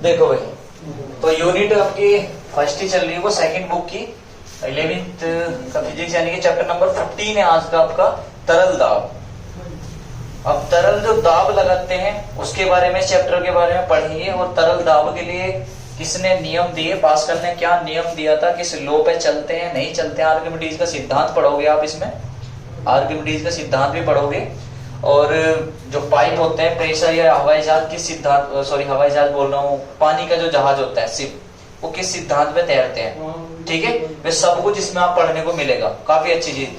देखो भाई, तो यूनिट आपकी फर्स्ट ही चल रही है, वो सेकंड बुक की 11th का फिजिक्स, यानी कि चैप्टर नंबर 15 है आज का आपका, तरल दाब। अब तरल जो दाब लगाते हैं उसके बारे में, चैप्टर के बारे में पढ़ेंगे। और तरल दाब के लिए किसने नियम दिए, पास्कल ने क्या नियम दिया था, किस लो पे चलते हैं नहीं चलते हैं, आर्किमिडीज का सिद्धांत पढ़ोगे आप इसमें, आर्किमिडीज का सिद्धांत भी पढ़ोगे। और जो पाइप होते हैं प्रेशर या हवाई जहाज किस सिद्धांत, सॉरी हवाई जहाज बोल रहा हूँ, पानी का जो जहाज होता है शिप, वो किस सिद्धांत पे तैरते हैं, ठीक है। वे सब कुछ इसमें आप पढ़ने को मिलेगा, काफी अच्छी चीज।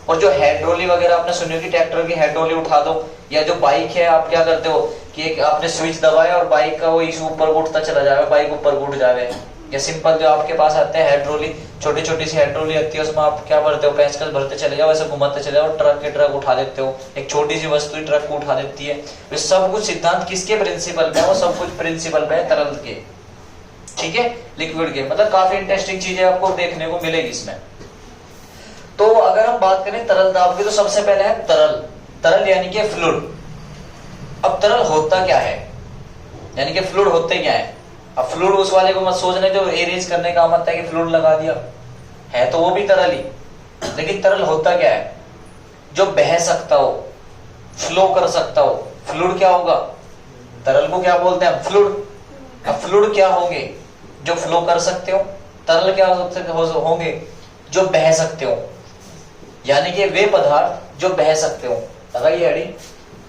और जो हाइड्रोली वगैरह आपने सुनी होगी, ट्रैक्टर की हाइड्रोली उठा दो, या जो बाइक है आप क्या करते हो कि एक आपने स्विच दबाया और बाइक का वो इशू ऊपर उठता चला जाएगा, बाइक ऊपर उठ जाए। या सिंपल जो आपके पास आते हैं हाइड्रोली, छोटी छोटी सी हाइड्रोली आती है, उसमें आप क्या भरते हो, पेंचकस भरते चले जाओ, ऐसे घुमाते चले जाओ, ट्रक के ट्रक उठा देते हो, एक छोटी सी वस्तु ट्रक को उठा देती है। वे सब कुछ सिद्धांत किसके प्रिंसिपल पे है, वो सब कुछ प्रिंसिपल पे है तरल के, ठीक है, लिक्विड के। मतलब काफी इंटरेस्टिंग चीजें आपको देखने को मिलेगी इसमें। तो अगर हम बात करें तरल दाब की, तो सबसे पहले है तरल, तरल यानी कि फ्लूइड। अब तरल होता क्या है, यानी कि फ्लूइड होते क्या है। अब फ्लूइड उस वाले को मत सोचने जो एरेंज करने का मत है कि फ्लूइड लगा दिया है, तो वो भी तरल ही, लेकिन तरल होता क्या है, जो बह सकता हो, फ्लो कर सकता हो। फ्लूइड क्या होगा, तरल को क्या बोलते हैं, फ्लूइड। अब फ्लूइड क्या होंगे, जो फ्लो कर सकते हो। तरल क्या होंगे, जो बह सकते हो, यानी कि वे पदार्थ जो बह सकते हो। लगाइए अड़ी,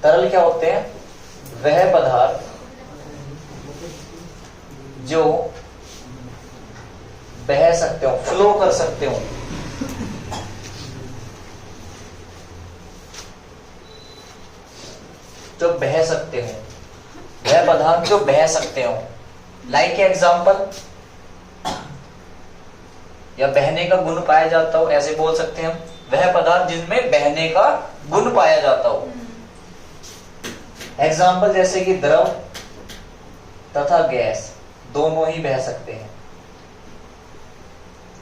तरल क्या होते हैं, वह पदार्थ जो बह सकते हो, फ्लो कर सकते हो। जो बह सकते हो, वह पदार्थ जो बह सकते हो। लाइक एग्जांपल, या बहने का गुण पाया जाता हो, ऐसे बोल सकते हैं हम, वह पदार्थ जिनमें बहने का गुण पाया जाता हो। एग्जाम्पल जैसे कि द्रव तथा गैस दोनों ही बह सकते हैं,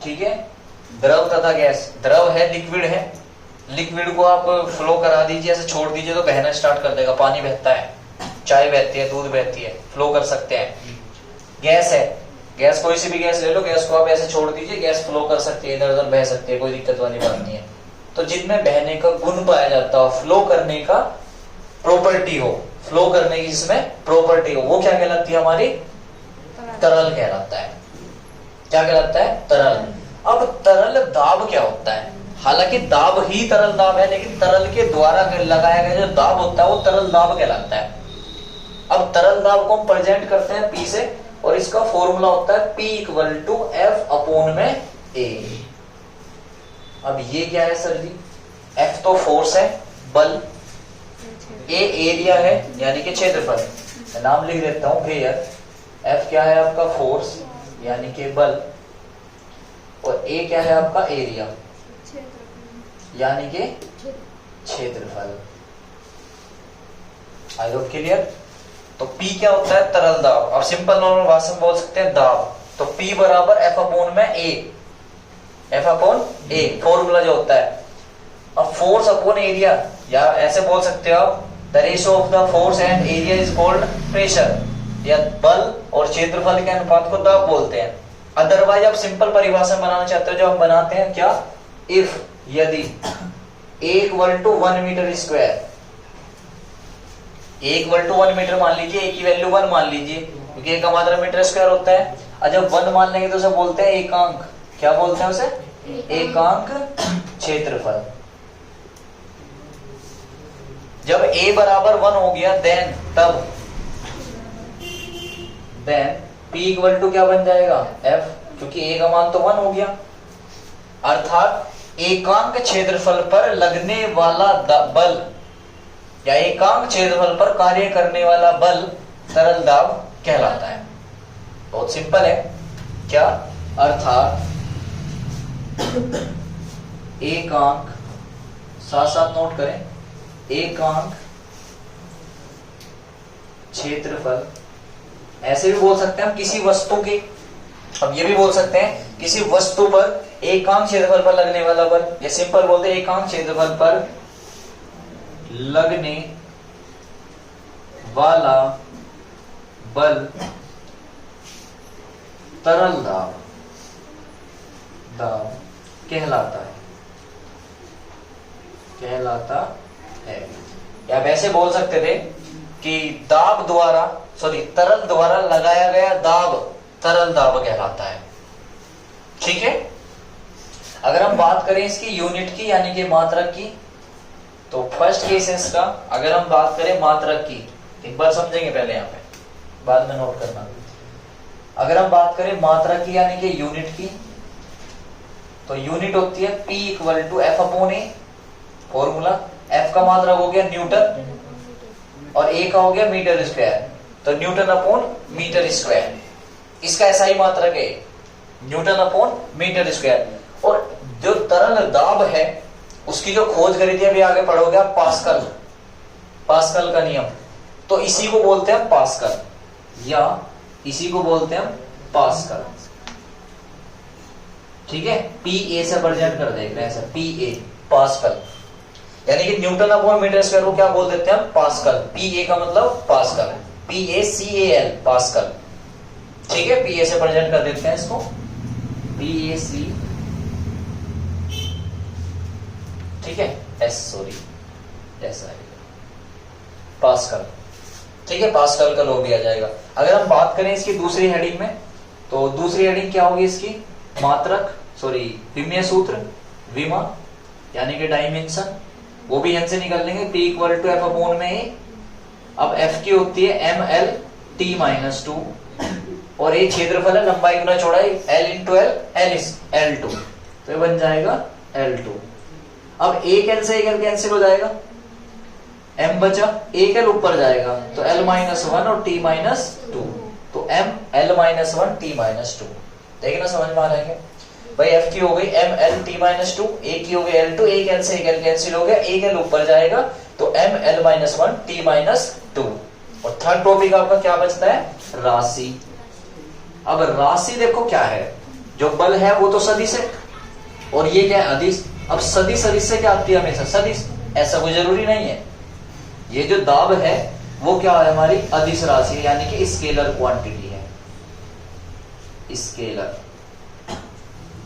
ठीक है। द्रव तथा गैस, द्रव है लिक्विड है, लिक्विड को आप फ्लो करा दीजिए, ऐसे छोड़ दीजिए तो बहना स्टार्ट कर देगा, पानी बहता है, चाय बहती है, दूध बहती है, फ्लो कर सकते हैं। गैस है, गैस कोई सी भी गैस ले लो, गैस को आप ऐसे छोड़ दीजिए, गैस फ्लो कर सकती है, इधर उधर बह सकती है, कोई दिक्कत वाली बात नहीं है। तो जिनमें बहने का गुण पाया जाता हो, फ्लो करने का प्रॉपर्टी हो, फ्लो करने की जिसमें प्रॉपर्टी हो, वो क्या कहलाती है, हमारी तरल कहलाता है। क्या कहलाता है, तरल। अब तरल दाब क्या होता है, हालांकि दाब ही तरल दाब है, लेकिन तरल के द्वारा लगाया गया जो दाब होता है वो तरल दाब कहलाता है। अब तरल दाब को हम प्रेजेंट करते हैं पी से, और इसका फॉर्मूला होता है P = F अपॉन में A। अब ये क्या है सर जी, F तो फोर्स है, बल, A एरिया है यानी कि क्षेत्रफल, मैं नाम लिख देता हूं एयर। F क्या है आपका, फोर्स यानी कि बल, और A क्या है आपका, एरिया यानी कि क्षेत्रफल। I hope clear. तो P क्या होता है, तरल दाब। और सिंपल नॉर्मल भाषा में बोल सकते हैं दाब। तो P बराबर F अपॉन में A, F upon A formula जो होता है। अब फोर्स अपॉन एरिया, या ऐसे बोल सकते हो आप, the ratio of the force and area is called pressure, या बल और क्षेत्रफल के अनुपात को दाब बोलते हैं। अदरवाइज आप सिंपल परिभाषा बनाना चाहते हो, जो हम बनाते हैं क्या, इफ यदि A = 1 metre square, A = 1 metre मान लीजिए, A की वैल्यू 1 मान लीजिए, क्योंकि A का मात्रा मीटर स्क्वायर होता है। और जब 1 मान लेंगे तो उसे बोलते हैं एकांक, क्या बोलते हैं उसे, एकांक क्षेत्रफल। जब A बराबर 1 हो गया, तब P = क्या बन जाएगा, F, क्योंकि A का मान तो 1 हो गया। अर्थात एकांक क्षेत्रफल पर लगने वाला बल, या एकांक क्षेत्रफल पर कार्य करने वाला बल तरल दाब कहलाता है। बहुत सिंपल है क्या, अर्थात एकांक, साथ साथ नोट करें, एकांक क्षेत्रफल, ऐसे भी बोल सकते हैं हम किसी वस्तु की, अब ये भी बोल सकते हैं किसी वस्तु पर एकांक क्षेत्रफल पर लगने वाला बल, या सिंपल बोलते हैं एकांक क्षेत्रफल पर लगने वाला बल तरल दाब कहलाता है। या वैसे बोल सकते थे कि दाब द्वारा तरल द्वारा लगाया गया दाब तरल दाब कहलाता है। ठीक है। अगर हम बात करें इसकी यूनिट की यानी कि मात्रक की, तो फर्स्ट केस है इसका। अगर हम बात करें मात्रक की, एक बार समझेंगे पहले यहाँ पे, बाद में नोट करना। अगर हम बात करें मात्रक की यानी कि यूनिट की, तो यूनिट होती है P equal to F upon A. Formula, F का मात्रक हो गया न्यूटन और A का हो गया मीटर स्क्वायर, तो न्यूटन अपॉन मीटर स्क्वायर। इसका ऐसा ही मात्रक है, न्यूटन अपॉन मीटर स्क्वायर। और जो तरल दाब है उसकी जो खोज करी थी, अभी आगे पढ़ोगे आप, पास्कल का नियम। तो इसी को बोलते हैं पास्कल, या इसी को बोलते हैं पास्कल। ठीक है। PA से प्रेजेंट कर देख रहे हैं सर, PA पास्कल, यानी कि न्यूटन अपॉन मीटर स्क्वायर को क्या बोल देते हैं, पास्कल। PA का मतलब पास्कल, PACAL पास्कल। ठीक है। PA से प्रेजेंट कर देते हैं इसको, PAC, ठीक है, पास्कल। ठीक है, पास्कल का लो भी आ जाएगा। अगर हम बात करें इसकी दूसरी हेडिंग में, तो दूसरी हेडिंग क्या होगी इसकी, विमीय सूत्र, विमा यानी कि डायमेंशन, वो भी यहां से निकल लेंगे। P equal to F upon में A। अब F की होती है ML-T-2 और ये क्षेत्रफल है, लंबाई गुना चौड़ाई, L इंटू L2, तो ये बन जाएगा L2। अब एक L से एक L कैंसिल हो जाएगा, M बचा, एक L ऊपर जाएगा तो L-1 और T-2, तो ML-1 T-2। देखना समझ में आ रहा है भाई। F की हो गई ML-T-2, A की हो गई L2, एक L से एक L कैंसिल हो गया, एक L ऊपर जाएगा तो ML-1 T-2। और थर्ड टॉपिक आपका क्या बचता है, राशि। अब राशि देखो क्या है, जो बल है वो तो सदिश है और ये क्या है, अदिश। अब सदिश से क्या आती है, हमेशा सदिश, ऐसा कोई जरूरी नहीं है। ये जो दाब है वो क्या है, हमारी अदिश राशि है, यानी कि स्केलर क्वांटिटी है। स्केलर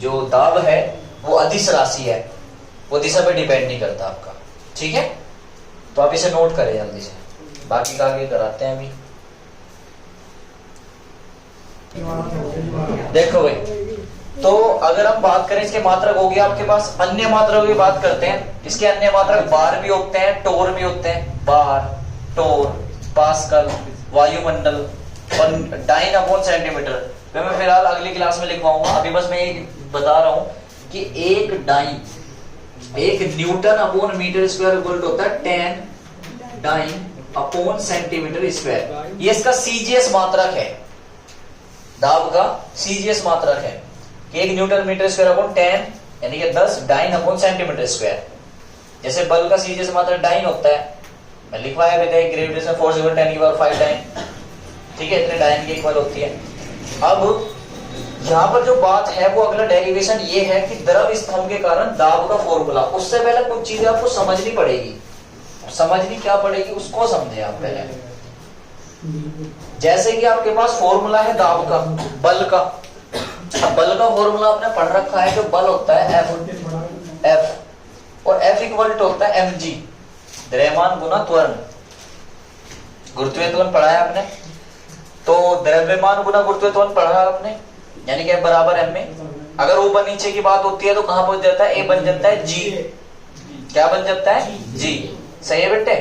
जो दाब है वो अदिश राशि है, वो दिशा पे डिपेंड नहीं करता आपका। ठीक है, तो आप इसे नोट करें जल्दी से, बाकी का आगे कराते हैं अभी। देखो भाई, तो अगर हम बात करें इसके मात्रक हो गया आपके पास, अन्य मात्रकों की बात करते हैं। इसके अन्य मात्रक बार भी होते हैं, टोर भी होते हैं। बार, टोर, पास्कल, वायुमंडल और डाइन अपॉन सेंटीमीटर। मैं फिलहाल अगली क्लास में लिखवाऊंगा, अभी बस मैं एक बता रहा हूं कि एक डाइन, एक newton upon metre square equal होता है 10 डाइन अपॉन सेंटीमीटर स्क्वायर। ये इसका सीजीएस मात्रक है, दाब का सीजीएस मात्रक है कि एक न्यूटन मीटर स्क्वायर अपॉन 10 यानी कि 10 डाइन अपॉन सेंटीमीटर स्क्वायर। जैसे बल का सीजीएस मात्रक डाइन होता है, मैं लिखवाया भी था, ग्रेविटेशन फोर्स इक्वल 10⁵ डाइन। ठीक है, इतने डाइन की इक्वल होती है। अब यहाँ पर जो बात है वो अगला डेरिवेशन ये है कि द्रव स्तंभ के कारण दाब का फॉर्मूला। उससे पहले कुछ चीजें आपको समझनी पड़ेगी, समझनी क्या पड़ेगी उसको समझे आप पहले। जैसे कि आपके पास फॉर्मूला है दाब का, बल का। अब बल का फॉर्मूला आपने पढ़ रखा है, जो बल होता है F और F इक्वल टू होता है mg, द्रव्यमान गुना त्वरण। गुरुत्वीय त्वरण पढ़ा है आपने, तो द्रव्यमान गुना गुरुत्वीय त्वरण पढ़ा है आपने, यानी कि F बराबर m में। अगर ऊपर नीचे की बात होती है तो कहां पहुंच जाता है, A बन जाता है g। क्या बन जाता है, g। सही है बेटे।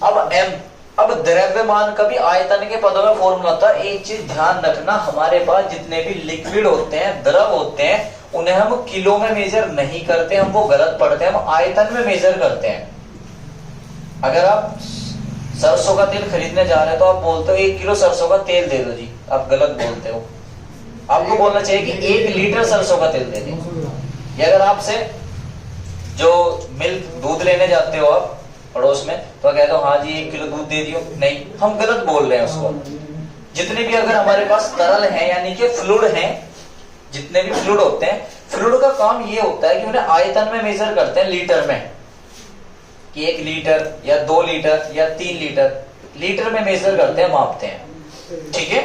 अब m, अब द्रव्यमान का भी आयतन के पदों में फॉर्मूला था। एक चीज ध्यान रखना, हमारे पास जितने भी लिक्विड होते हैं, द्रव होते हैं, उन्हें हम किलो में मेजर नहीं करते, हम वो गलत पढ़ते हैं, हम आयतन में मेजर करते हैं। अगर आप सरसों का तेल खरीदने जा रहे हो तो आप बोलते हो 1 किलो सरसों का तेल दे दो जी, आप गलत बोलते हो। आपको बोलना चाहिए कि 1 लीटर सरसों का तेल दे दें। या अगर आपसे जो मिल्क दूध लेने जाते हो आप पड़ोस में, तो कहते हो हाँ जी 1 किलो दूध दे दियो, नहीं, हम गलत बोल रहे हैं उसको। जितने भी अगर हमारे पास तरल है यानी कि फ्लूइड है, जितने भी फ्लूइड होते हैं, फ्लूइड का काम ये होता है कि उन्हें आयतन में मेजर करते हैं, लीटर में, कि 1 लीटर या 2 लीटर या 3 लीटर में मेजर करते हैं, मापते हैं। ठीक है।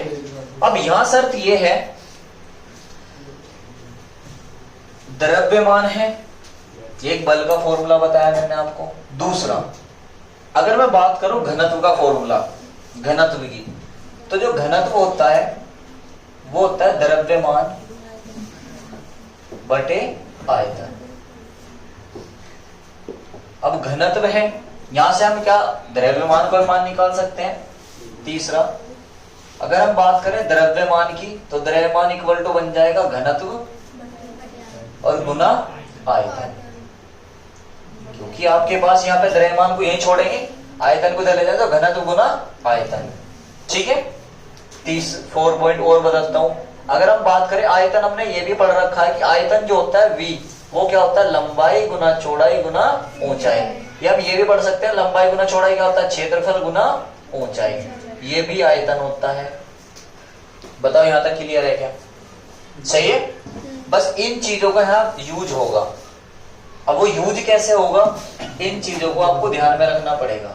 अब यहां शर्त ये है द्रव्यमान है, एक बल का फॉर्मूला बताया मैंने आपको। दूसरा, अगर मैं बात करूं घनत्व का फॉर्मूला, घनत्व की, तो जो घनत्व होता है वो होता है द्रव्यमान बटे आयतन। अब घनत्व है, यहां से हम क्या द्रव्यमान का मान निकाल सकते हैं। तीसरा, अगर हम बात करें द्रव्यमान की, तो द्रव्यमान इक्वल टू बन जाएगा घनत्व और गुना आयतन, क्योंकि आपके पास यहाँ पे द्रव्यमान को यहीं छोड़ेंगे, आयतन को इधर ले जाए तो घनत्व गुना आयतन। ठीक है, 4 पॉइंट और बदलता हूं। अगर हम बात करें आयतन, हमने ये भी पढ़ रखा है कि आयतन जो होता है v, वो क्या होता है लंबाई गुना चौड़ाई गुना ऊंचाई। या हम ये भी पढ़ सकते हैं लंबाई गुना चौड़ाई क्या होता है क्षेत्रफल गुना ऊंचाई, ये भी आयतन होता है। बताओ यहां तक क्लियर है क्या? सही है। बस इन चीजों का यहाँ यूज होगा। अब वो यूज कैसे होगा, इन चीजों को आपको ध्यान में रखना पड़ेगा,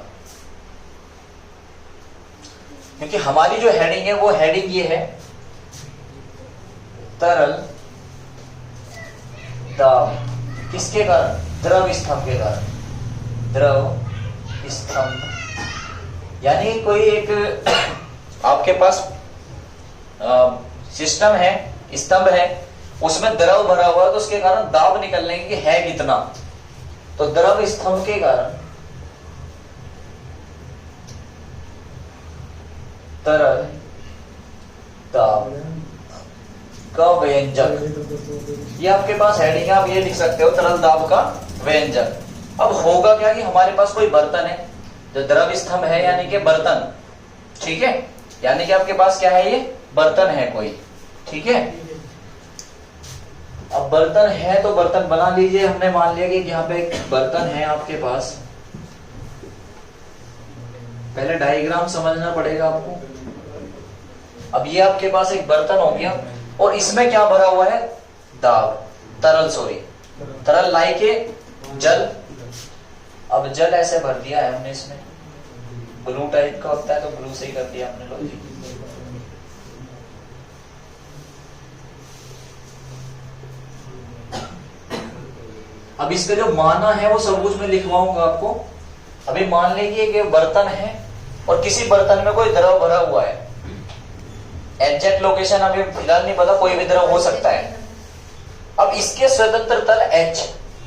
क्योंकि हमारी जो हेडिंग है वो हेडिंग ये है तरल दाब। किसके कारण? द्रव स्तंभ के कारण। द्रव स्तंभ यानी कोई एक आपके पास सिस्टम है, स्तंभ है, उसमें द्रव भरा हुआ है, तो उसके कारण दाब निकलने की है कितना। तो द्रव स्तंभ के कारण तरल दाब का व्यंजक, ये आपके पास हेडिंग है, आप ये लिख सकते हो तरल दाब का व्यंजक। अब होगा क्या कि हमारे पास कोई बर्तन है, जो द्रव स्तंभ है यानी कि बर्तन, ठीक है, यानी कि आपके पास क्या है, ये बर्तन है कोई, ठीक है। अब बर्तन है तो बर्तन बना लीजिए। हमने मान लिया कि यहाँ पे एक बर्तन है आपके पास। पहले डायग्राम समझना पड़ेगा आपको। अब ये आपके पास एक बर्तन हो गया और इसमें क्या भरा हुआ है, दाब, तरल, तरल लाई के जल। अब जल ऐसे भर दिया है हमने, इसमें ब्लू टाइप का होता है तो ब्लू से ही कर दिया हमने। लो जी, अब इसका जो माना है वो सब कुछ मैं लिखवाऊंगा आपको। अभी मान लीजिए कि बर्तन है और किसी बर्तन में कोई द्रव भरा हुआ है। एग्जैक्ट लोकेशन अभी फिलहाल नहीं पता, कोई भी द्रव हो सकता है। अब इसके स्वतंत्र तल H,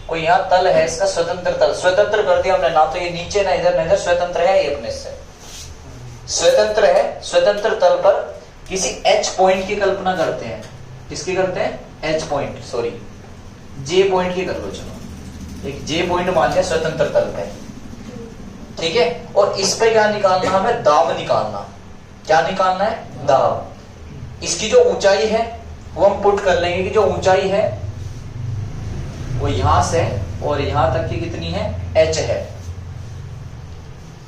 कोई यहाँ तल है, इसका स्वतंत्र तल, स्वतंत्र कर दिया हमने, ना तो ये नीचे ना इधर ना इधर, स्वतंत्र है ये अपने से, स्वतंत्र है। स्वतंत्र तल पर किसी H पॉइंट की कल्पना करते हैं। किसकी करते हैं? H point, sorry J point की कर लो, चलो एक J पॉइंट मान लिया स्वतंत्र तल पे, ठीक है। और इस पे क्या निकालना, हमें दाब निकालना। क्या निकालना है? दाब। इसकी जो ऊंचाई है वो हम पुट कर लेंगे कि जो ऊंचाई है वो यहां से और यहां तक की कितनी है, H है।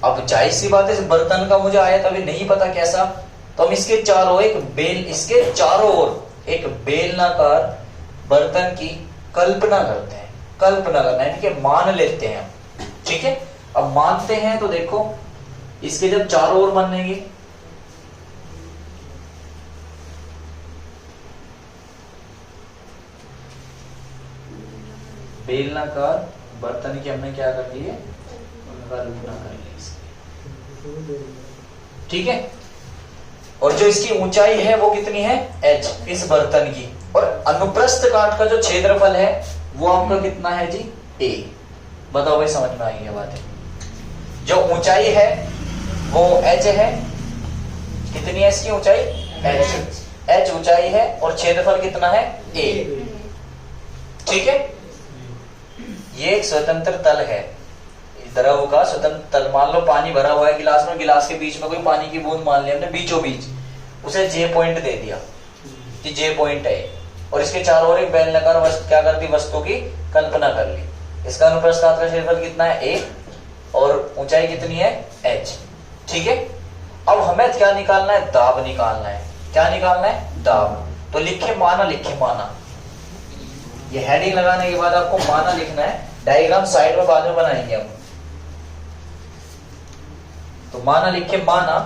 अब जाहिर सी बात है इस बर्तन का मुझे आयत अभी नहीं पता कैसा, तो हम इसके चारों एक बेल, इसके चारों ओर एक बेलनाकार बर्तन की कल्पना करते हैं। कल्पना करना यानी कि मान लेते हैं, ठीक है। अब मानते हैं तो देखो इसके जब चारों ओर बनेंगे, बेलनाकार बर्तन की हमने क्या कर दी है, कल्पना कर ली, ठीक है। और जो इसकी ऊंचाई है वो कितनी है, H इस बर्तन की। और अनुप्रस्थ काट का जो क्षेत्रफल है वो आपका कितना है जी, A। बताओ भाई, समझ में आई ये बात है? जो ऊंचाई है वो H है, कितनी है इसकी ऊंचाई, H ऊंचाई है, और क्षेत्रफल कितना है, A, ठीक है। ये एक स्वतंत्र तल है, द्रव का स्वतंत्र तल। मान लो पानी भरा हुआ है गिलास में, गिलास के बीच में कोई पानी की बूंद मान लिया हमने बीचों बीच, उसे J पॉइंट दे दिया कि J पॉइंट है, और इसके चारों ओर एक बेलनाकार वस्तु क्या करती, वस्तु की कल्पना कर ली। इसका अनुप्रस्थ काट का क्षेत्रफल कितना है, A, और ऊंचाई कितनी है, H, ठीक है। अब हमें क्या निकालना है, दाब निकालना है। क्या निकालना है, दाब। तो लिखे माना, लिखे माना। ये हेडिंग लगाने के बाद आपको माना लिखना है। डायग्राम साइड में बाद में बनाएंगे हम। तो माना लिखे, माना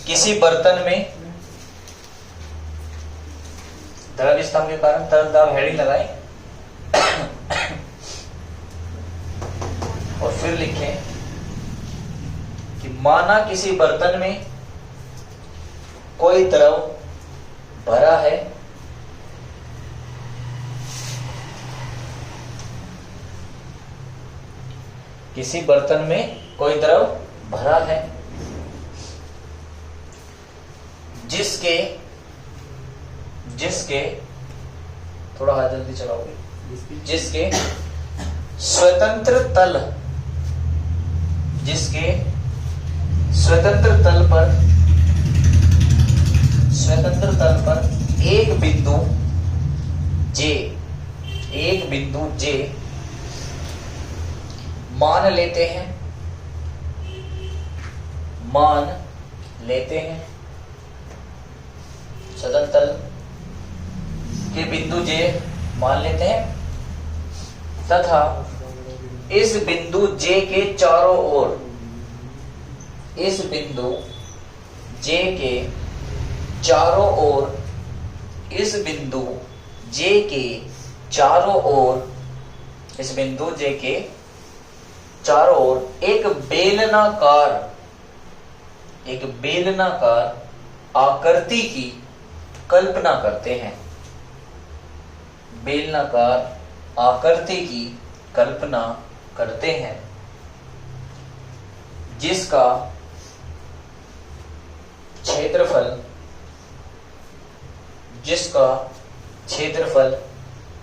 किसी बर्तन में द्रव स्तंभ के कारण तरल दाब हेडिंग लगाएं और फिर लिखें कि माना किसी बर्तन में कोई द्रव भरा है, किसी बर्तन में कोई द्रव भरा है जिसके थोड़ा हाथ जल्दी चलाओगे, जिसके स्वतंत्र तल पर एक बिंदु J मान लेते हैं स्वतंत्र तल के बिंदु J मान लेते हैं तथा इस बिंदु J के चारों ओर इस बिंदु J के चारों ओर एक बेलनाकार आकृति की कल्पना करते हैं। बेलनाकार आकृति की कल्पना करते हैं जिसका क्षेत्रफल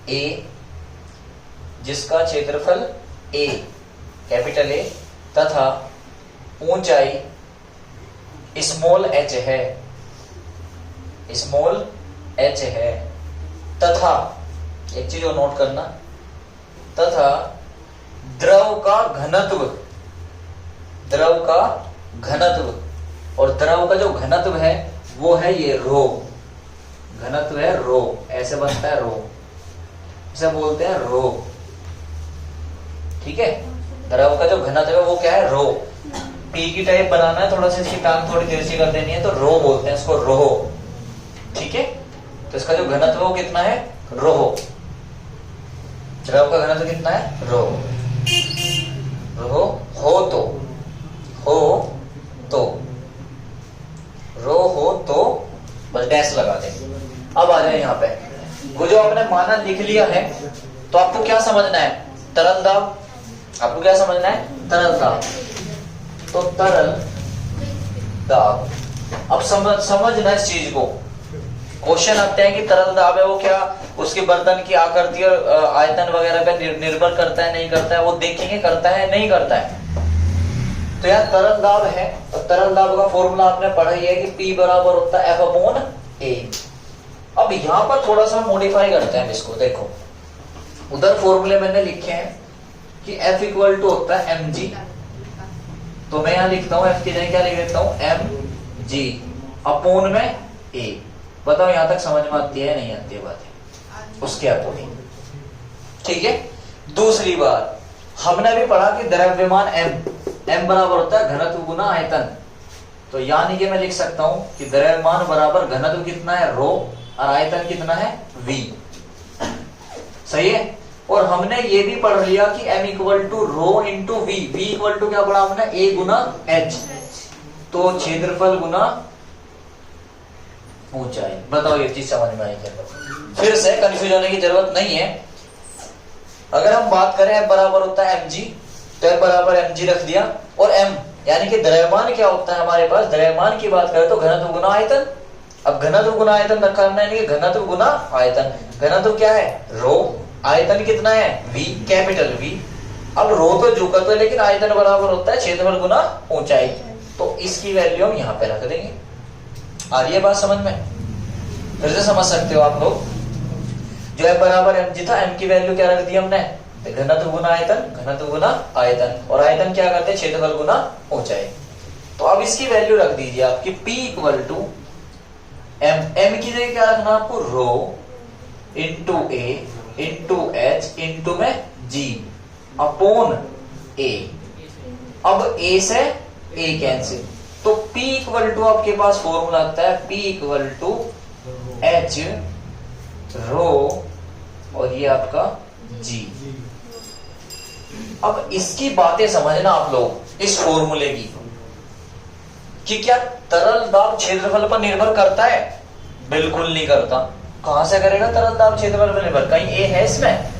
A कैपिटल A तथा ऊंचाई स्मॉल h है तथा एक चीज और नोट करना, तथा द्रव का घनत्व और द्रव का जो घनत्व है वो है ये रो, घनत्व है रो, ऐसे बनता है रो, इसे बोलते हैं रो। ठीक है, द्रव का जो घनत्व है वो क्या है, रो। पी की टाइप बनाना है, थोड़ा सा इसकी टांग थोड़ी तिरछी कर देनी है तो रो बोलते हैं इसको, रो। ठीक है, तो इसका जो घनत्व वो कितना है, रो। द्रव का घनत्व कितना है, रो। रो हो तो बस डैश लगा दे। अब आ जाए यहाँ पे, वो जो आपने माना लिख लिया है तो आपको क्या समझना है, तरल दाब। आपको क्या समझना है, तरल दाब। तो तरल दाब, अब समझना इस चीज को। क्वेश्चन आते हैं कि तरल दाब है वो क्या उसके बर्तन की आकृति और आयतन वगैरह पे निर्भर करता है नहीं करता है, वो देखेंगे करता है नहीं करता है। तो यार तरल दाब है, तो तरल दाब का फॉर्मूला आपने पढ़ा ही है कि P बराबर होता है F/A। अब यहां पर थोड़ा सा मॉडिफाई करते हैं इसको। देखो उधर फॉर्मूले मैंने लिखे हैं कि F इक्वल टू होता है mg, तो मैं यहां लिखता हूं F की जगह क्या लिख देता हूं, mg अपॉन में A। बताओ यहां तक समझ में आती है नहीं आती है बात है उसके अकॉर्डिंग। ठीक है, दूसरी बात हमने भी पढ़ा कि द्रव्यमान m बराबर होता है घनत्व गुना आयतन। तो यानी कि मैं लिख सकता हूं कि द्रव्यमान बराबर घनत्व कितना है, रो, और आयतन कितना है, v। सही है। और हमने ये भी पढ़ लिया कि m equal to rho into v। v equal to क्या पढ़ा हमने, a गुना h, तो क्षेत्रफल गुना ऊंचाई। बताओ ये चीज समझ में आई क्या? फिर से कंफ्यूज होने की जरूरत नहीं है। अगर हम बात करें m बराबर होता है mg, तो m बराबर mg रख दिया, और m यानी कि द्रव्यमान क्या होता है हमारे पास, द्रव्यमान की बात करें तो घनत्व गुना आयतन। अब घनत्व गुना आयतन रखा हमने, यानी कि घनत्व गुना आयतन। घनत्व क्या है, रो, आयतन कितना है, v कैपिटल V। अब रो तो झुका तो, लेकिन आयतन बराबर होता है क्षेत्रफल गुना ऊंचाई, तो इसकी वैल्यू हम यहाँ पे रख देंगे। आ रही है बात समझ में? फिर से समझ सकते हो आप लोग। जो है बराबर mg था, m की वैल्यू क्या रख दी हमने, घनत्व गुना आयतन, घनत्व गुना आयतन, और आयतन क्या करते हैं, क्षेत्रफल गुना ऊंचाई। तो अब इसकी वैल्यू रख दीजिए आपकी P equal to m। m की जगह क्या रखना आपको, rho into A into H into में G अपॉन A। अब A से A कैंसिल, तो P इक्वल टू आपके पास फॉर्मूला आता है P equal to H rho और ये आपका जी। अब इसकी बातें समझना आप लोग इस फॉर्मूले की, कि क्या तरल दाब क्षेत्रफल पर निर्भर करता है? बिल्कुल नहीं करता। कहां से करेगा तरल दाब क्षेत्रफल पर निर्भर? कहीं ए है इसमें?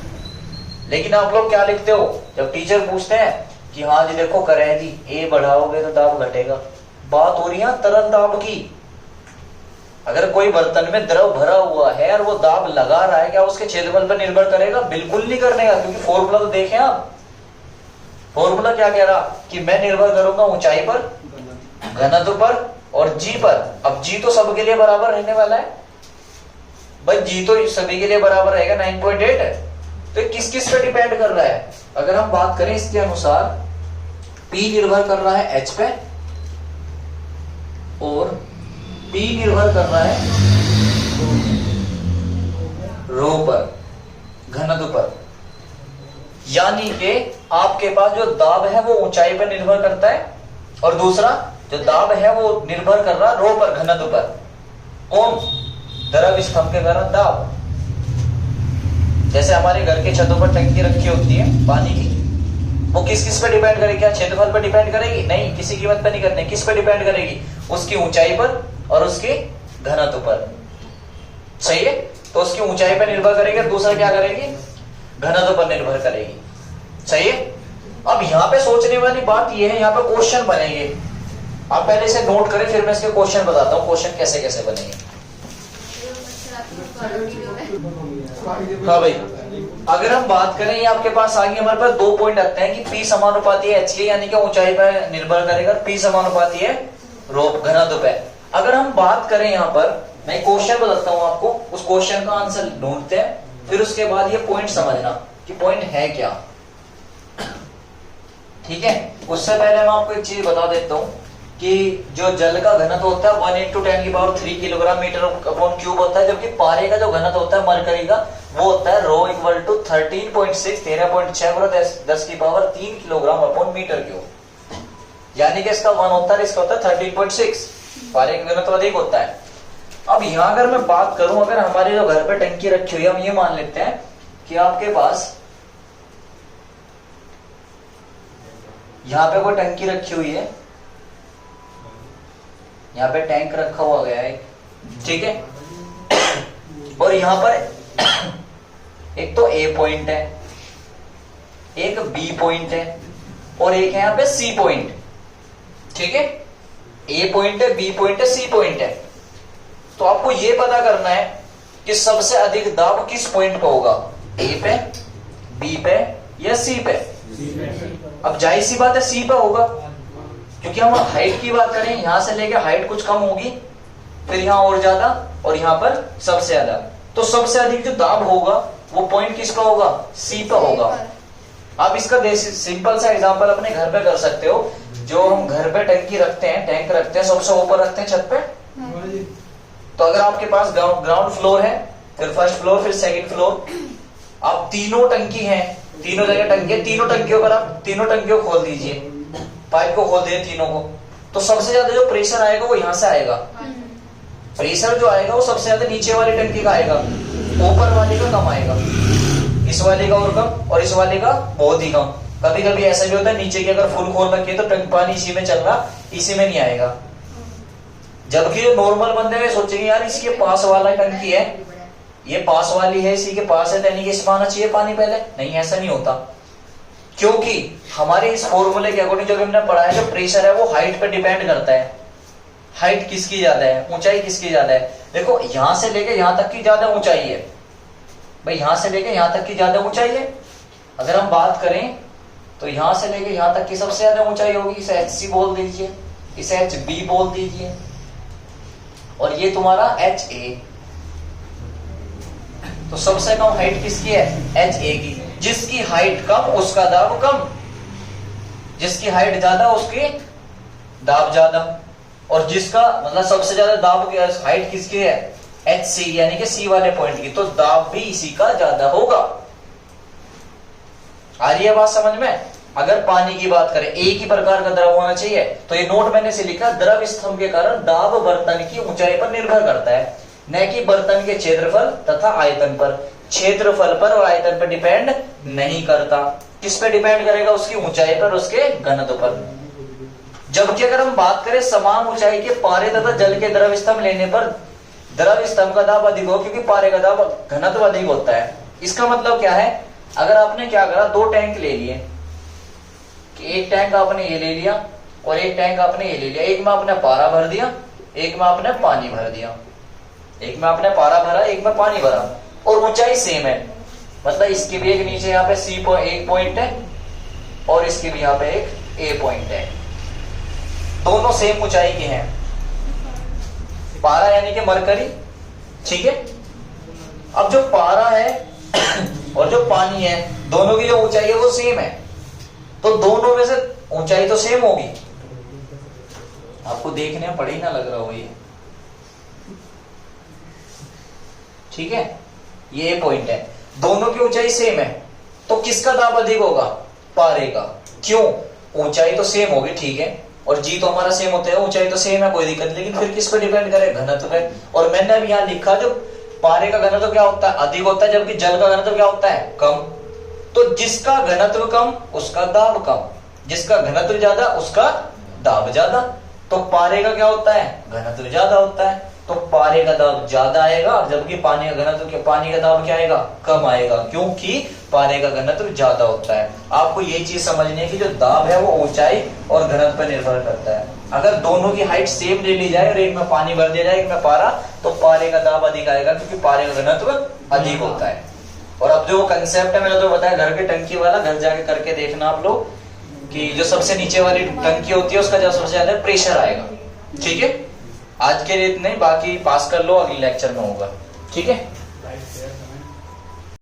लेकिन आप लोग क्या लिखते हो जब टीचर पूछते हैं कि हाँ जी देखो करें जी, ए बढ़ाओगे तो दाब घटेगा। बात हो रही है तरल दाब की। अगर कोई बर्तन में द्रव भरा हुआ है और वो दाब लगा रहा है, क्या उसके क्षेत्रफल पर निर्भर करेगा? बिल्कुल नहीं करने का, क्योंकि फॉर्मूला तो देखें आप। फॉर्मूला क्या कह रहा कि मैं निर्भर करूंगा ऊंचाई पर, घनत्व पर और जी पर। अब जी तो सबके लिए बराबर रहने वाला है भाई, जी तो सभी के लिए बराबर रहेगा, 9.8 है। तो किस किस पे डिपेंड कर रहा है? अगर हम बात करें इसके अनुसार, P निर्भर कर रहा है H पे और P निर्भर कर रहा है रो पर, घनत्व पर। यानी कि आपके पास जो दाब है वो ऊंचाई पर निर्भर करता है और दूसरा जो दाब है वो निर्भर कर रहा रो पर, घनत्व पर। कौन? द्रव स्तंभ के कारण दाब। जैसे हमारे घर के छतों पर टंकी रखी होती है पानी की, वो किस किस पे डिपेंड करेगी? क्या क्षेत्रफल पर डिपेंड करेगी? नहीं, किसी कीमत पर नहीं करने। किस पे डिपेंड करेगी? उसकी ऊंचाई पर और उसके घनत्व पर। सही है? तो उसकी ऊंचाई पर निर्भर करेगी, दूसरा क्या करेगी? घनत्व पर निर्भर करेगी। सही है? अब यहाँ पे सोचने वाली बात यह है, यहाँ पे क्वेश्चन बनेंगे। आप पहले से नोट करें, फिर मैं इसके क्वेश्चन बताता हूँ क्वेश्चन कैसे कैसे बनेंगे। हाँ भाई, अगर हम बात करें, ये आपके पास आगे हमारे पास 2 पॉइंट आते हैं कि P समानुपाती है H के, यानी कि ऊंचाई पर निर्भर करेगा, P समानुपाती है रो, घनत्व पे। अगर हम बात करें यहाँ पर, मैं क्वेश्चन बताता हूँ आपको, उस क्वेश्चन का आंसर ढूंढते हैं, फिर उसके बाद ये पॉइंट समझना कि पॉइंट है क्या। ठीक है? उससे पहले मैं आपको एक चीज बता देता हूँ कि जो जल का घनत्व होता है 1 × 10³ किलोग्राम मीटर अपॉन क्यूब होता है, जबकि पारे का जो घनत्व होता है मरकरी का, वो होता है rho equal to 13.6 13.3 kilogram upon metre cube. यानी कि इसका 1 होता है, इसका होता है 13.6। पारे का घनत्व अधिक होता है। अब यहाँ अगर मैं बात करूं, अगर हमारे जो घर पे टंकी रखी हुई है, हम ये मान लेते हैं कि आपके पास यहाँ पे कोई टंकी रखी हुई है, यहाँ पे टैंक रखा हुआ गया है, ठीक है? और यहाँ पर एक तो ए पॉइंट है, एक बी पॉइंट है और एक है यहाँ पे सी पॉइंट। ठीक है? ए पॉइंट है, बी पॉइंट है, सी पॉइंट है। तो आपको ये पता करना है कि सबसे अधिक दाब किस पॉइंट पे होगा, ए पे, बी पे या सी पे। अब जाहिर सी बात है सी पे होगा, क्योंकि हम हाइट की बात करें, यहां से लेके हाइट कुछ कम होगी, फिर यहाँ और ज्यादा और यहाँ पर सबसे ज्यादा। तो सबसे अधिक जो दाब होगा वो पॉइंट किस पे होगा? सी पे होगा। आप इसका सिंपल सा एग्जांपल अपने घर पे कर सकते हो। जो हम घर पे टंकी रखते हैं, टैंक रखते हैं, सबसे ऊपर रखते हैं छत पे। तो अगर आपके पास ग्राउंड फ्लोर है, फिर फर्स्ट फ्लोर, फिर सेकंड फ्लोर, आप तीनों टंकी हैं, तीनों जगह टंकी है, तीनों टंकियों पर आप तीनों टंकियों खोल दीजिए, पाइप को खोल दिए तीनों को, तो सबसे ज्यादा जो प्रेशर आएगा वो यहां से आएगा। प्रेशर जो आएगा वो सबसे ज्यादा नीचे वाली टंकी का आएगा, ऊपर वाले का कम आएगा। इस वाले का और कम और इस वाले का बहुत ही कम। कभी कभी ऐसा भी होता है नीचे की अगर फुल खोल रखी है तो पानी इसी में चल रहा, इसी में नहीं आएगा। जबकि जो नॉर्मल बंदे हैं सोचेंगे यार इसके पास वाला टंकी है, ये पास वाली है, इसी के पास है, यानी कि इसमें आना चाहिए पानी पहले। नहीं, ऐसा नहीं होता, क्योंकि हमारे इस फॉर्मूले के अकॉर्डिंग जो हमने पढ़ा है, जो प्रेशर है वो हाइट पे डिपेंड करता है। हाइट किसकी ज्यादा है, ऊंचाई किसकी ज्यादा है। देखो यहां से लेके यहां तक की ज्यादा ऊंचाई है भाई, यहां से लेके यहां तक की ज्यादा ऊंचाई है। अगर हम बात करें तो यहां से लेके यहां तक की सबसे ज्यादा ऊंचाई होगी, इसे HC बोल दीजिए, इसे HB बोल दीजिए, और ये तुम्हारा HA। तो सबसे कम हाइट किसकी है? HA की। जिसकी हाइट कम उसका दाब कम, जिसकी हाइट ज्यादा उसकी दाब ज्यादा, और जिसका मतलब सबसे ज्यादा दाब की हाइट किसकी है? HC, यानी कि सी वाले पॉइंट की, तो दाब भी इसी का ज्यादा होगा। आ रही है बात समझ में? अगर पानी की बात करें, एक ही प्रकार का द्रव होना चाहिए, तो ये नोट मैंने से लिखा, द्रव स्तंभ के कारण दाब बर्तन की ऊंचाई पर निर्भर करता है। न कि बर्तन के क्षेत्रफल तथा आयतन पर। क्षेत्रफल पर और आयतन पर डिपेंड नहीं करता। किस पे डिपेंड करेगा? उसकी ऊंचाई पर, उसके घनत्व पर। जबकि अगर हम बात करें समान ऊंचाई के पारे तथा जल के द्रव स्तंभ लेने पर द्रव स्तंभ का दाब अधिक हो, क्योंकि पारे का दाब घनत्व अधिक होता है। इसका मतलब क्या है? अगर आपने क्या करा, दो टैंक ले लिए, कि एक टैंक आपने ये ले लिया और एक टैंक आपने ये ले लिया। एक में आपने पारा भर दिया, एक में आपने पानी भर दिया। एक में आपने पारा भरा, एक में पानी भरा, और ऊंचाई सेम है। मतलब इसके भी एक नीचे यहाँ पे एक पॉइंट है और इसके भी यहाँ पे एक ए पॉइंट है। दोनों सेम ऊंचाई के हैं। पारा यानी कि मरकरी, ठीक है। अब जो पारा है और जो पानी है, दोनों की जो ऊंचाई है वो सेम है, तो दोनों में से ऊंचाई तो सेम होगी। आपको देखने में पढ़ी ना लग रहा हो ये, ठीक है। ये पॉइंट है, दोनों की ऊंचाई सेम है, तो किसका दाब अधिक होगा? पारे का। क्यों? ऊंचाई तो सेम होगी, ठीक है, और जी तो हमारा सेम होता है, ऊंचाई तो सेम है, कोई दिक्कत नहीं। लेकिन फिर किस पे डिपेंड करे? घनत्व पे। और मैंने अब यहाँ लिखा, जो पारे का घनत्व क्या होता है? अधिक होता है, जबकि जल का घनत्व क्या होता है? कम। तो जिसका घनत्व कम उसका दाब कम, जिसका घनत्व ज्यादा उसका दाब ज्यादा। तो पारे का क्या होता है? घनत्व ज्यादा होता है, तो पारे का दाब ज्यादा आएगा, जबकि पानी का घनत्व, पानी का दाब क्या आएगा? कम आएगा, क्योंकि पारे का घनत्व ज्यादा होता है। आपको यही चीज समझनी है कि जो दाब है वो ऊंचाई और घनत्व पर निर्भर करता है। अगर दोनों की हाइट सेम ले ली जाए और एक में पानी भर दिया जाए, एक में पारा, तो पारे का दाब अधिक आएगा, क्योंकि पारे का घनत्व अधिक होता है। और अब जो कंसेप्ट है मैंने तो बताया घर के टंकी वाला, घर जाके करके देखना आप लोग, कि जो सबसे नीचे वाली टंकी होती है उसका जो सबसे ज्यादा प्रेशर आएगा, ठीक है। आज के लिए नहीं, बाकी पास कर लो, अगले लेक्चर में होगा, ठीक है।